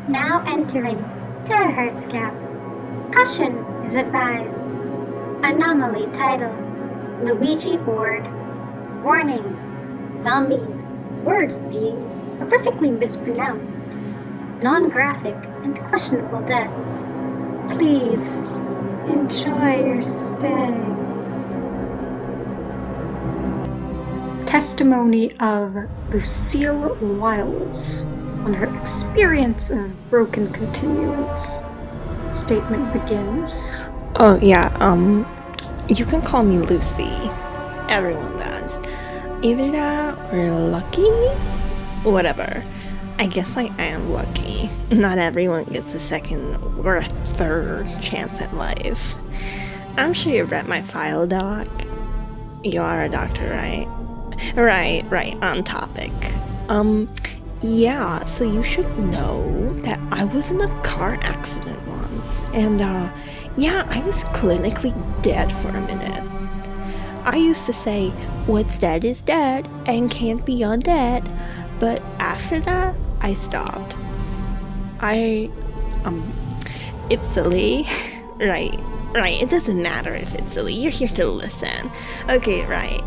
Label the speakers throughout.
Speaker 1: Now entering Terahertz Gap. Caution is advised. Anomaly title. Luigi board. Warnings. Zombies. Words being horrifically mispronounced. Non-graphic and questionable death. Please enjoy your stay. Testimony of Lucille Wiles on her experience of broken continuance. Statement begins.
Speaker 2: Oh yeah, you can call me Lucy. Everyone does. Either that or lucky? Whatever. I guess I am lucky. Not everyone gets a second or a third chance at life. I'm sure you read my file, Doc. You are a doctor, right? Right, on topic. Yeah, so you should know that I was in a car accident once, and yeah, I was clinically dead for a minute. I used to say, what's dead is dead and can't be undead, but after that, I stopped. It's silly. Right, it doesn't matter if it's silly, you're here to listen. Okay, right.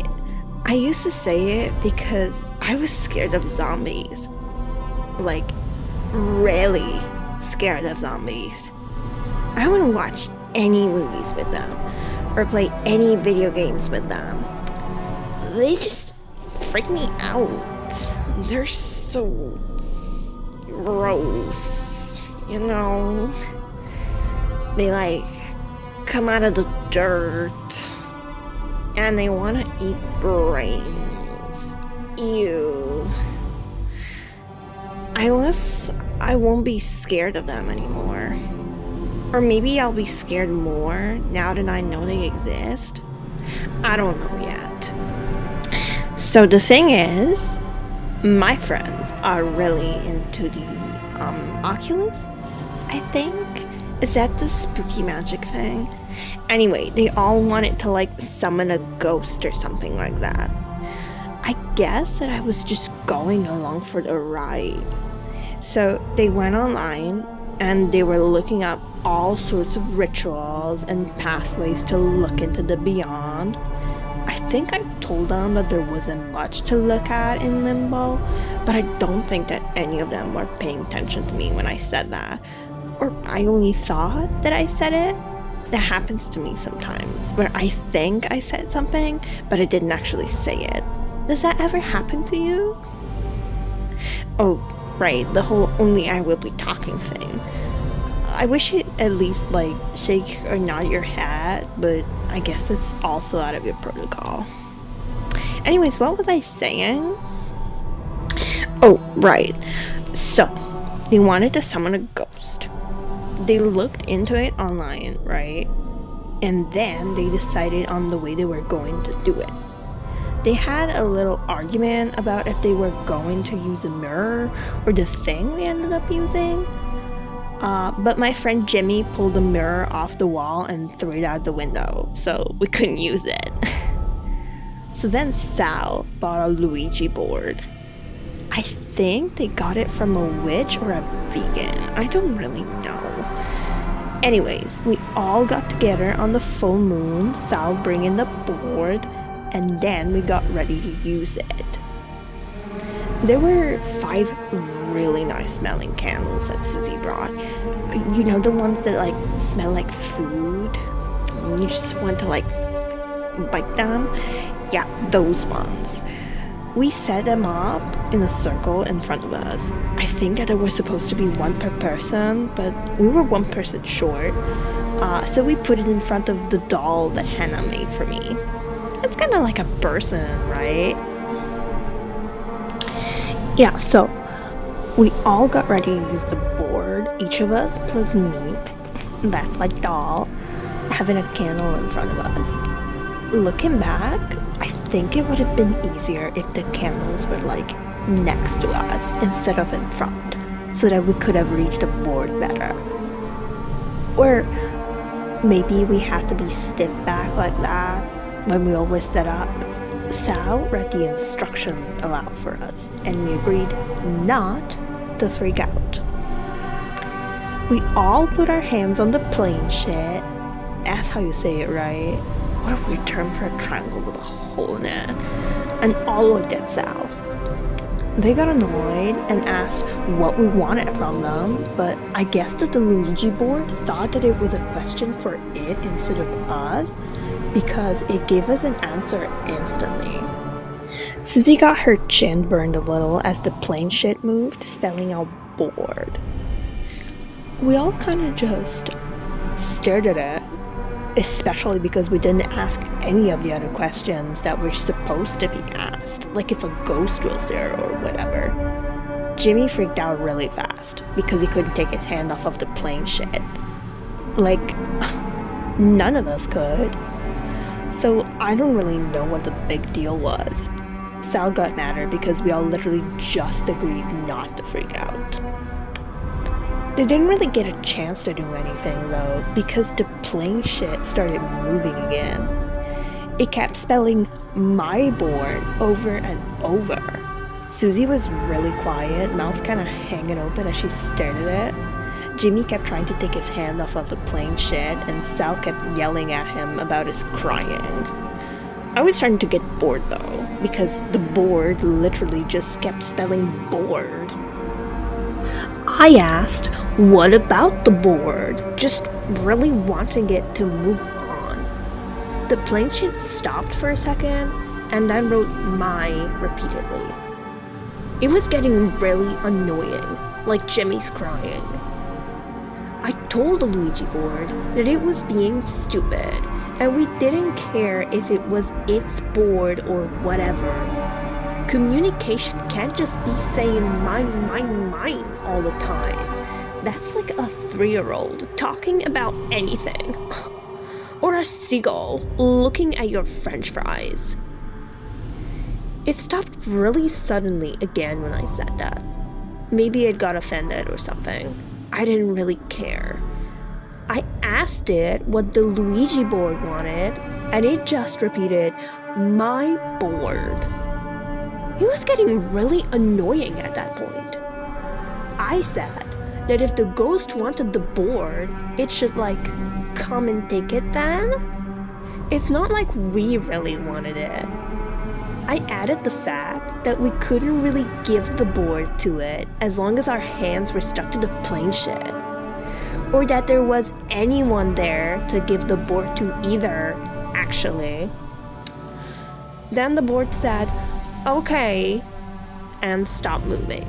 Speaker 2: I used to say it because I was scared of zombies. Like, really scared of zombies. I wouldn't watch any movies with them, or play any video games with them. They just freak me out. They're so gross, you know? They like come out of the dirt and they want to eat brains. Ew. I won't be scared of them anymore. Or maybe I'll be scared more now that I know they exist. I don't know yet. So the thing is, my friends are really into the oculists, I think. Is that the spooky magic thing? Anyway, they all wanted to like summon a ghost or something like that. I guess that I was just going along for the ride. So they went online and they were looking up all sorts of rituals and pathways to look into the beyond. I think I told them that there wasn't much to look at in limbo, but I don't think that any of them were paying attention to me when I said that. Or I only thought that I said it. That happens to me sometimes, where I think I said something, but I didn't actually say it. Does that ever happen to you? Oh, right, the whole only I will be talking thing. I wish you'd at least like shake or nod your head, but I guess that's also out of your protocol. Anyways, what was I saying? Oh, right. So, they wanted to summon a ghost. They looked into it online, right? And then they decided on the way they were going to do it. They had a little argument about if they were going to use a mirror or the thing we ended up using. But my friend Jimmy pulled the mirror off the wall and threw it out the window, so we couldn't use it. So then Sal bought a Luigi board. I think they got it from a witch or a vegan. I don't really know. Anyways, we all got together on the full moon, Sal bringing the board, and then we got ready to use it. There were 5 really nice smelling candles that Susie brought. You know, the ones that like smell like food? You just want to like bite them? Yeah, those ones. We set them up in a circle in front of us. I think that there was supposed to be 1 per person, but we were 1 person short. So we put it in front of the doll that Hannah made for me. It's kind of like a person, right? Yeah, so we all got ready to use the board, each of us plus me, that's my doll, having a candle in front of us. Looking back, I think it would have been easier if the candles were like next to us instead of in front, so that we could have reached the board better. Or maybe we had to be stiff back like that when we all were set up. Sal read the instructions aloud for us, and we agreed not to freak out. We all put our hands on the plane shit. That's how you say it, right? What a weird term for a triangle with a hole in it. And all looked at Sal. They got annoyed and asked what we wanted from them, but I guess that the Luigi board thought that it was a question for it instead of us, because it gave us an answer instantly. Susie got her chin burned a little as the plane shit moved, spelling out bored. We all kind of just stared at it, especially because we didn't ask any of the other questions that were supposed to be asked, like if a ghost was there or whatever. Jimmy freaked out really fast because he couldn't take his hand off of the plane shit. Like, none of us could. So I don't really know what the big deal was. Sal got madder because we all literally just agreed not to freak out. They didn't really get a chance to do anything though, because the plane shit started moving again. It kept spelling my board over and over. Susie was really quiet, mouth kind of hanging open as she stared at it. Jimmy kept trying to take his hand off of the plane shit, and Sal kept yelling at him about his crying. I was starting to get bored though, because the board literally just kept spelling bored. I asked, what about the board? Just really wanting it to move on. The plane shit stopped for a second, and then wrote my repeatedly. It was getting really annoying, like Jimmy's crying. I told the Luigi board that it was being stupid, and we didn't care if it was its board or whatever. Communication can't just be saying mine, mine, mine all the time. That's like a 3-year-old talking about anything. Or a seagull looking at your french fries. It stopped really suddenly again when I said that. Maybe it got offended or something. I didn't really care. I asked it what the Luigi board wanted, and it just repeated, my board. It was getting really annoying at that point. I said that if the ghost wanted the board, it should come and take it then? It's not like we really wanted it. I added the fact that we couldn't really give the board to it as long as our hands were stuck to the plane shit. Or that there was anyone there to give the board to either, actually. Then the board said, okay, and stopped moving.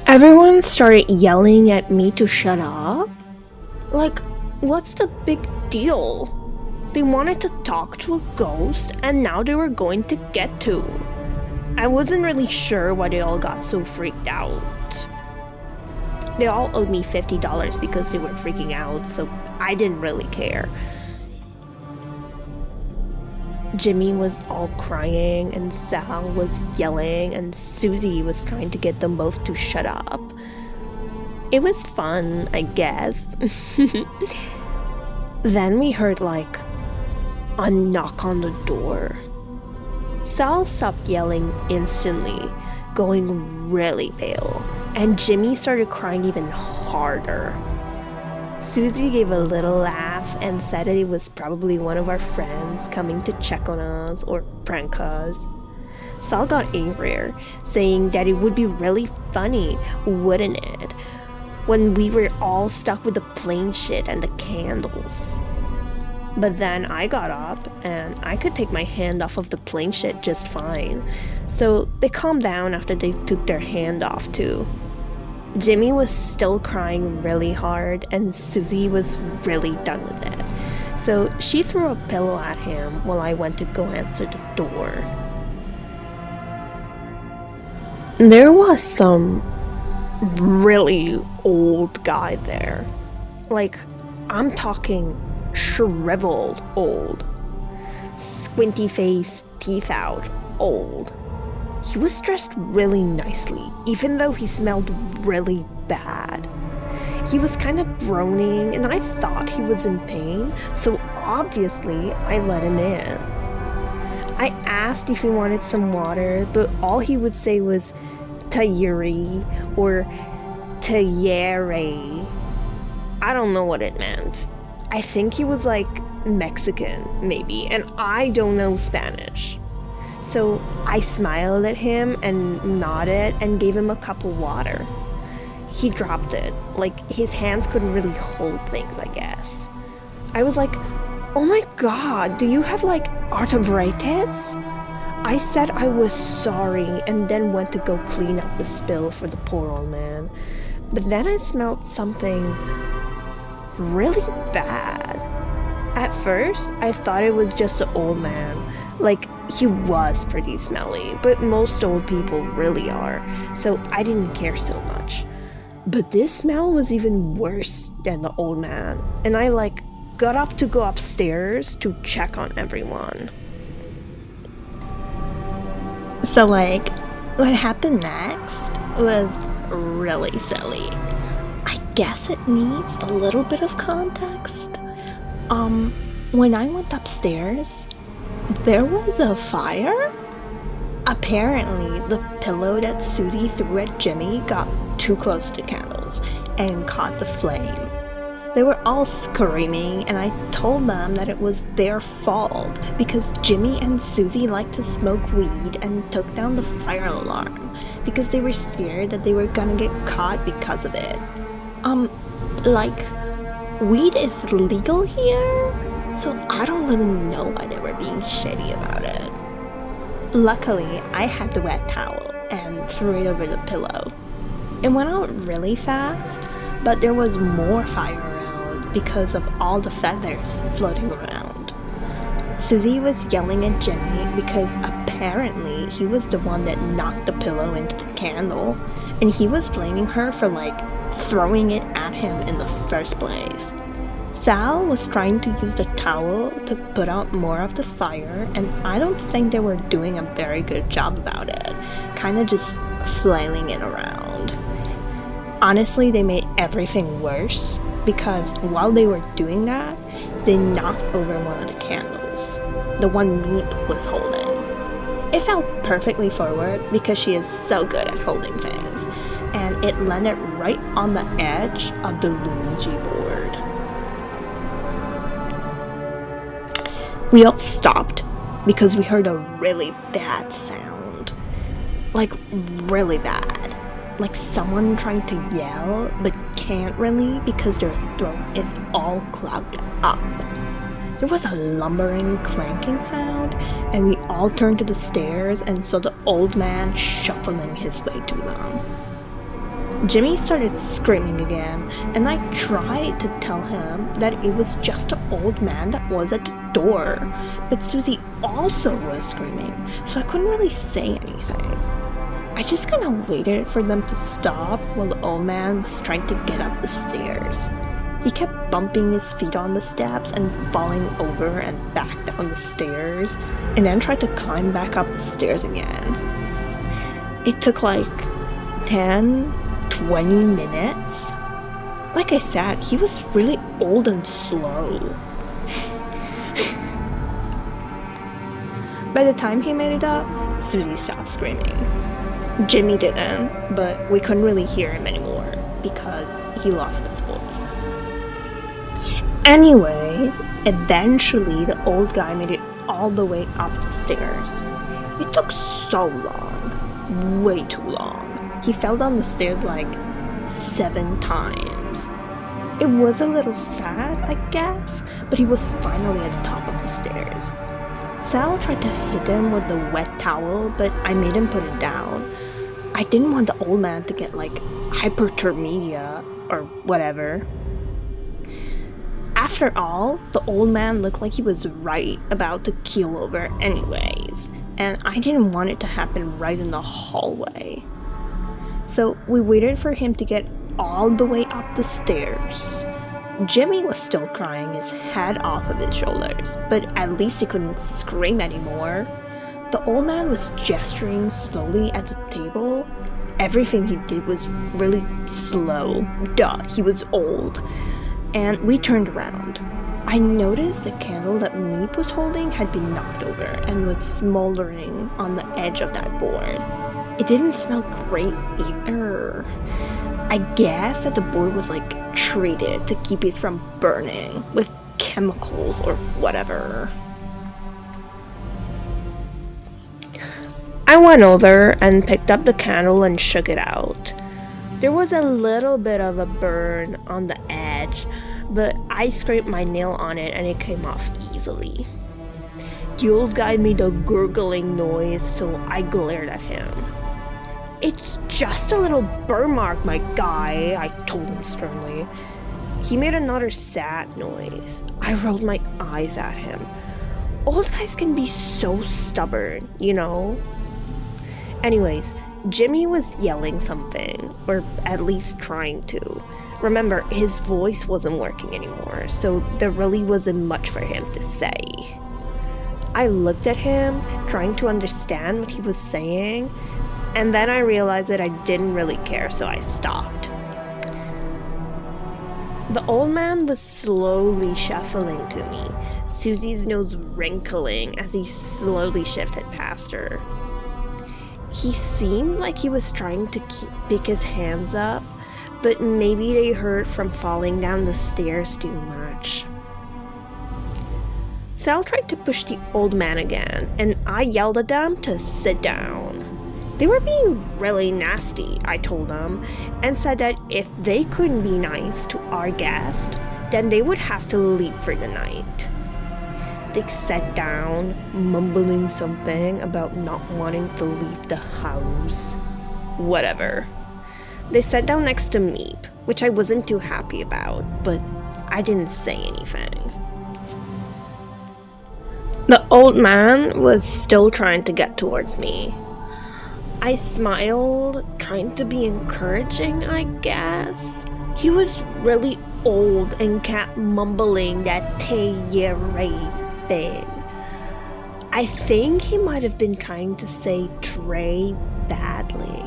Speaker 2: Everyone started yelling at me to shut up. Like, what's the big deal? They wanted to talk to a ghost, and now they were going to get to. I wasn't really sure why they all got so freaked out. They all owed me $50 because they were freaking out, so I didn't really care. Jimmy was all crying, and Sal was yelling, and Susie was trying to get them both to shut up. It was fun, I guess. Then we heard a knock on the door. Sal stopped yelling instantly, going really pale, and Jimmy started crying even harder. Susie gave a little laugh and said that it was probably one of our friends coming to check on us or prank us. Sal got angrier, saying that it would be really funny, wouldn't it, when we were all stuck with the plane shit and the candles. But then I got up, and I could take my hand off of the plane shit just fine, so they calmed down after they took their hand off too. Jimmy was still crying really hard, and Susie was really done with it, so she threw a pillow at him while I went to go answer the door. There was some really old guy there. I'm talking shriveled old. Squinty face, teeth out, old. He was dressed really nicely, even though he smelled really bad. He was kind of groaning, and I thought he was in pain, so obviously I let him in. I asked if he wanted some water, but all he would say was Tayuri or Terahertz. I don't know what it meant. I think he was like Mexican, maybe, and I don't know Spanish. So I smiled at him and nodded and gave him a cup of water. He dropped it, like his hands couldn't really hold things, I guess. I was like, oh my god, do you have like arthritis? I said I was sorry and then went to go clean up the spill for the poor old man. But then I smelled something really bad. At first, I thought it was just an old man. Like, he was pretty smelly, but most old people really are, so I didn't care so much. But this smell was even worse than the old man, and I like got up to go upstairs to check on everyone. So like, what happened next was really silly. I guess it needs a little bit of context. When I went upstairs, there was a fire? Apparently, the pillow that Susie threw at Jimmy got too close to the candles and caught the flame. They were all screaming, and I told them that it was their fault because Jimmy and Susie liked to smoke weed and took down the fire alarm because they were scared that they were gonna get caught because of it. Weed is legal here? So I don't really know why they were being shady about it. Luckily, I had the wet towel and threw it over the pillow. It went out really fast, but there was more fire around because of all the feathers floating around. Susie was yelling at Jimmy because apparently he was the one that knocked the pillow into the candle, and he was blaming her for throwing it at him in the first place. Sal was trying to use the towel to put out more of the fire, and I don't think they were doing a very good job about it, kinda just flailing it around. Honestly, they made everything worse, because while they were doing that, they knocked over one of the candles, the one Meep was holding. It fell perfectly forward because she is so good at holding things, and it landed right on the edge of the Luigi board. We all stopped because we heard a really bad sound. Like, really bad. Like someone trying to yell, but can't really because their throat is all clogged up. There was a lumbering, clanking sound, and we all turned to the stairs and saw the old man shuffling his way to them. Jimmy started screaming again, and I tried to tell him that it was just an old man that was at the door, but Susie also was screaming, so I couldn't really say anything. I just kind of waited for them to stop while the old man was trying to get up the stairs. He kept bumping his feet on the steps and falling over and back down the stairs, and then tried to climb back up the stairs again. It took 10-20 minutes. Like I said, he was really old and slow. By the time he made it up, Susie stopped screaming. Jimmy didn't, but we couldn't really hear him anymore because he lost his voice. Anyways, eventually the old guy made it all the way up the stairs. It took so long, way too long. He fell down the stairs 7 times. It was a little sad, I guess, but he was finally at the top of the stairs. Sal tried to hit him with the wet towel, but I made him put it down. I didn't want the old man to get hyperthermia or whatever. After all, the old man looked like he was right about to keel over anyways, and I didn't want it to happen right in the hallway. So we waited for him to get all the way up the stairs. Jimmy was still crying his head off of his shoulders, but at least he couldn't scream anymore. The old man was gesturing slowly at the table. Everything he did was really slow. Duh, he was old. And we turned around. I noticed the candle that Meep was holding had been knocked over and was smoldering on the edge of that board. It didn't smell great either. I guess that the board was like treated to keep it from burning with chemicals or whatever. I went over and picked up the candle and shook it out. There was a little bit of a burn on the edge, but I scraped my nail on it and it came off easily. The old guy made a gurgling noise, so I glared at him. "It's just a little burn mark, my guy," I told him sternly. He made another sad noise. I rolled my eyes at him. Old guys can be so stubborn, you know? Anyways, Jimmy was yelling something, or at least trying to. Remember, his voice wasn't working anymore, so there really wasn't much for him to say. I looked at him, trying to understand what he was saying, and then I realized that I didn't really care, so I stopped. The old man was slowly shuffling to me, Susie's nose wrinkling as he slowly shifted past her. He seemed like he was trying to pick his hands up, but maybe they hurt from falling down the stairs too much. Sal tried to push the old man again, and I yelled at them to sit down. They were being really nasty, I told them, and said that if they couldn't be nice to our guest, then they would have to leave for the night. They sat down, mumbling something about not wanting to leave the house. Whatever. They sat down next to Meep, which I wasn't too happy about, but I didn't say anything. The old man was still trying to get towards me. I smiled, trying to be encouraging, I guess. He was really old and kept mumbling that Terahertz thing. I think he might have been trying to say tray badly.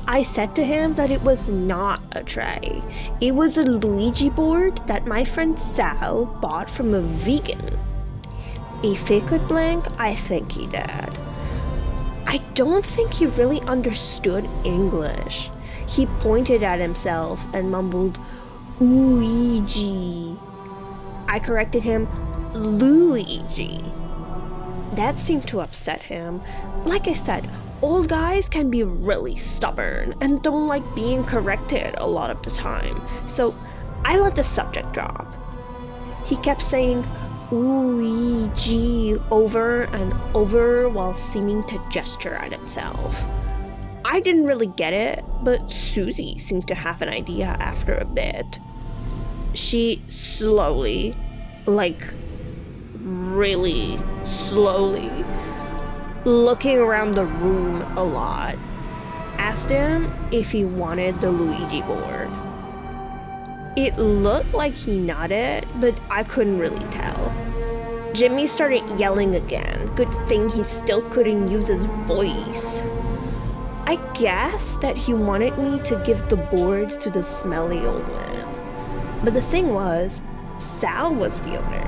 Speaker 2: I said to him that it was not a tray. It was a Luigi board that my friend Sal bought from a vegan. If he could blink, I think he did. I don't think he really understood English. He pointed at himself and mumbled, "Ouija." I corrected him, "Luigi." That seemed to upset him. Like I said, old guys can be really stubborn and don't like being corrected a lot of the time, so I let the subject drop. He kept saying "Ouija" over and over while seeming to gesture at himself. I didn't really get it, but Susie seemed to have an idea after a bit. She slowly, like really slowly, looking around the room a lot, asked him if he wanted the Luigi board. It looked like he nodded, but I couldn't really tell. Jimmy started yelling again. Good thing he still couldn't use his voice. I guess that he wanted me to give the board to the smelly old man. But the thing was, Sal was the owner.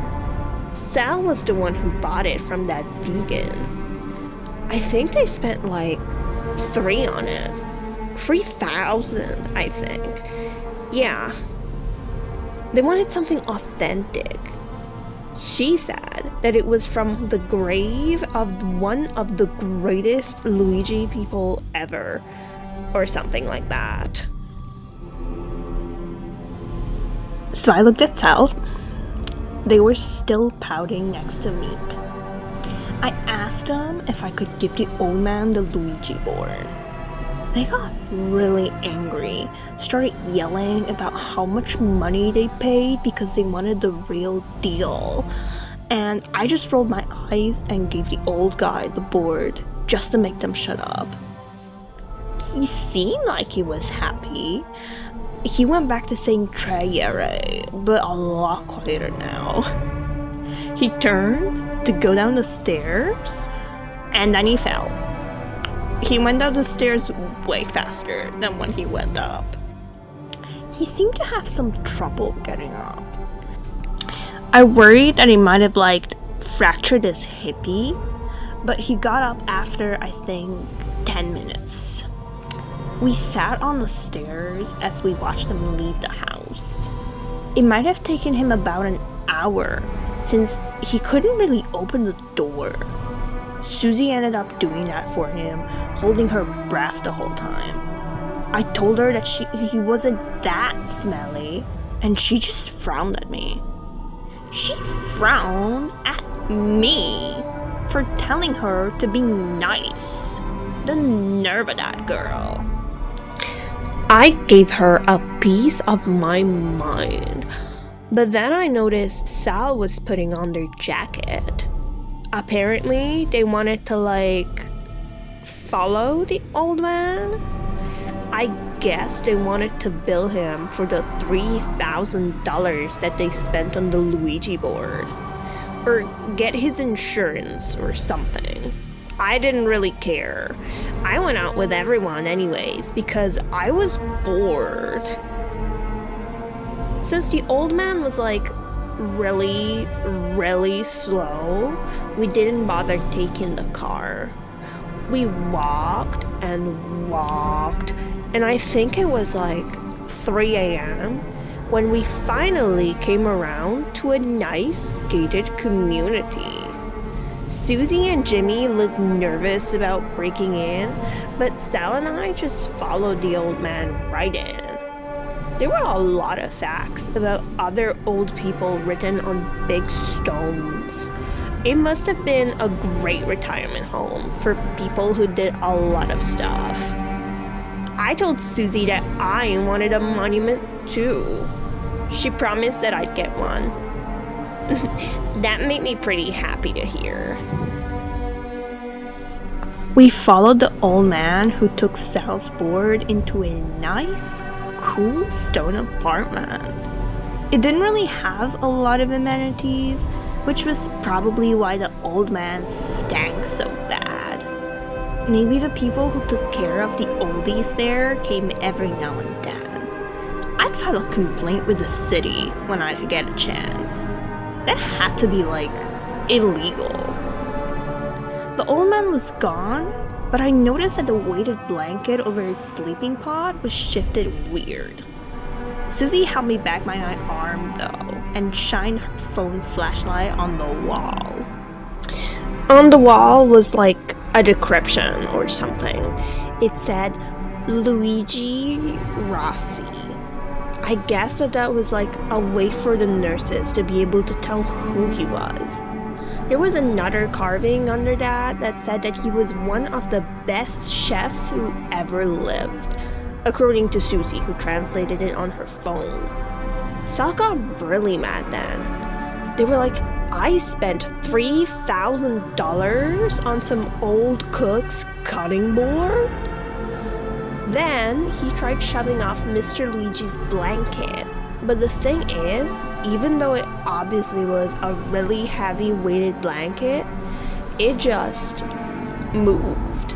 Speaker 2: Sal was the one who bought it from that vegan. I think they spent like $3 on it. 3,000, I think. Yeah. They wanted something authentic. She said that it was from the grave of one of the greatest Luigi people ever, or something like that. So I looked at Sal. They were still pouting next to me. I asked them if I could give the old man the Luigi board. They got really angry, started yelling about how much money they paid because they wanted the real deal. And I just rolled my eyes and gave the old guy the board just to make them shut up. He seemed like he was happy. He went back to saying Terahertz, but a lot quieter now. He turned to go down the stairs, and then he fell. He went down the stairs way faster than when he went up. He seemed to have some trouble getting up. I worried that he might have fractured his hippie, but he got up after, I think, 10 minutes. We sat on the stairs as we watched them leave the house. It might have taken him about an hour, since he couldn't really open the door. Susie ended up doing that for him, holding her breath the whole time. I told her that he wasn't that smelly, and she just frowned at me. She frowned at me for telling her to be nice. The nerve of that girl. I gave her a piece of my mind, but then I noticed Sal was putting on their jacket. Apparently, they wanted to, follow the old man. I guess they wanted to bill him for the $3,000 that they spent on the Luigi board. Or get his insurance or something. I didn't really care. I went out with everyone anyways because I was bored. Since the old man was really, really slow, we didn't bother taking the car. We walked, and I think it was 3 a.m. when we finally came around to a nice gated community. Susie and Jimmy looked nervous about breaking in, but Sal and I just followed the old man right in. There were a lot of facts about other old people written on big stones. It must have been a great retirement home for people who did a lot of stuff. I told Susie that I wanted a monument too. She promised that I'd get one. That made me pretty happy to hear. We followed the old man who took Sal's board into a nice, cool stone apartment. It didn't really have a lot of amenities, which was probably why the old man stank so bad. Maybe the people who took care of the oldies there came every now and then. I'd file a complaint with the city when I get a chance. That had to be illegal. The old man was gone, but I noticed that the weighted blanket over his sleeping pod was shifted weird. Susie held me back by my arm though, and shined her phone flashlight on the wall. On the wall was a decryption or something. It said Luigi Rossi. I guess that was a way for the nurses to be able to tell who he was. There was another carving under that said that he was one of the best chefs who ever lived, according to Susie, who translated it on her phone. Sal got really mad then. They were I spent $3,000 on some old cook's cutting board? Then he tried shoving off Mr. Luigi's blanket, but the thing is, even though it obviously was a really heavy weighted blanket, it just moved.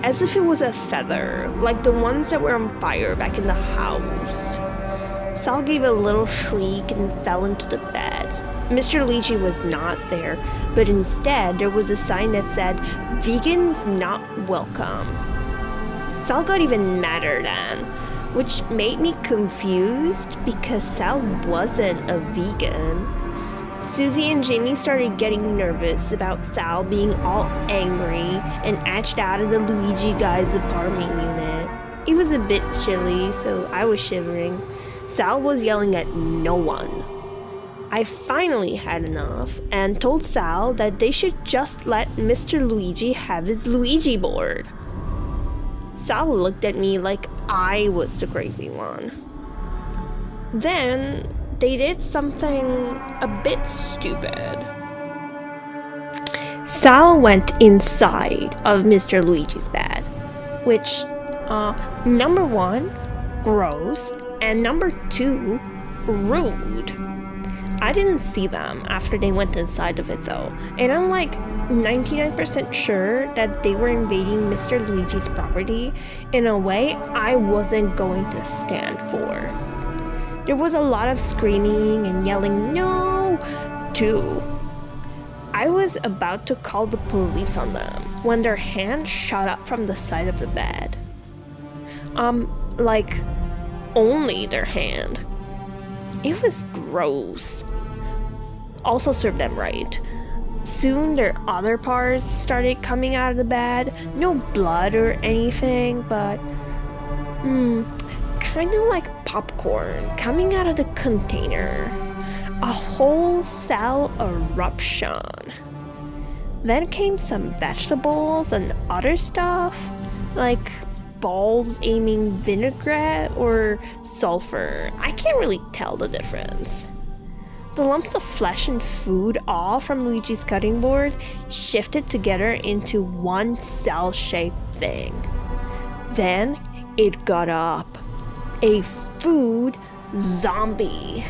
Speaker 2: As if it was a feather, like the ones that were on fire back in the house. Sal gave a little shriek and fell into the bed. Mr. Luigi was not there, but instead there was a sign that said, "Vegans not welcome." Sal got even madder then, which made me confused because Sal wasn't a vegan. Susie and Jamie started getting nervous about Sal being all angry and etched out of the Luigi guy's apartment unit. It was a bit chilly, so I was shivering. Sal was yelling at no one. I finally had enough and told Sal that they should just let Mr. Luigi have his Luigi board. Sal looked at me like I was the crazy one. Then they did something a bit stupid. Sal went inside of Mr. Luigi's bed, which, number one, gross, and number two, rude. I didn't see them after they went inside of it though, and I'm 99% sure that they were invading Mr. Luigi's property in a way I wasn't going to stand for. There was a lot of screaming and yelling "no" too. I was about to call the police on them when their hand shot up from the side of the bed. Like, only their hand. It was gross. Also served them right. Soon their other parts started coming out of the bed. No blood or anything, but kind of like popcorn coming out of the container. A whole cell eruption. Then came some vegetables and other stuff, like balls aiming vinaigrette or sulfur. I can't really tell the difference. The lumps of flesh and food, all from Luigi's cutting board, shifted together into one cell-shaped thing. Then it got up. A food zombie.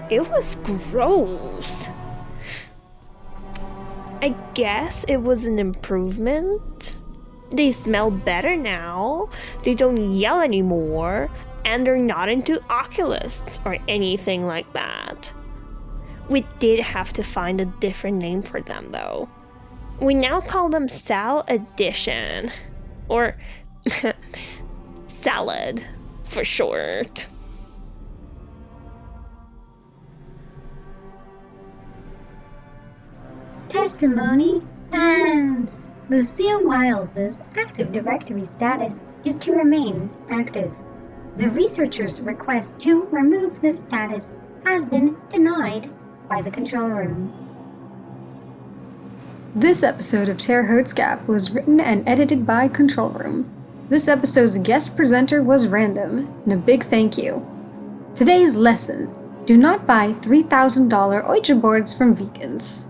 Speaker 2: It was gross. I guess it was an improvement. They smell better now. They don't yell anymore. And they're not into oculists or anything like that. We did have to find a different name for them though. We now call them Sal Edition. Or Salad for short.
Speaker 1: Testimony ends. Lucille Wiles's Active Directory status is to remain active. The researcher's request to remove this status has been denied by the control room. This episode of Terahertz Gap was written and edited by Control Room. This episode's guest presenter was Random, and a big thank you. Today's lesson: do not buy $3,000 ouija boards from vegans.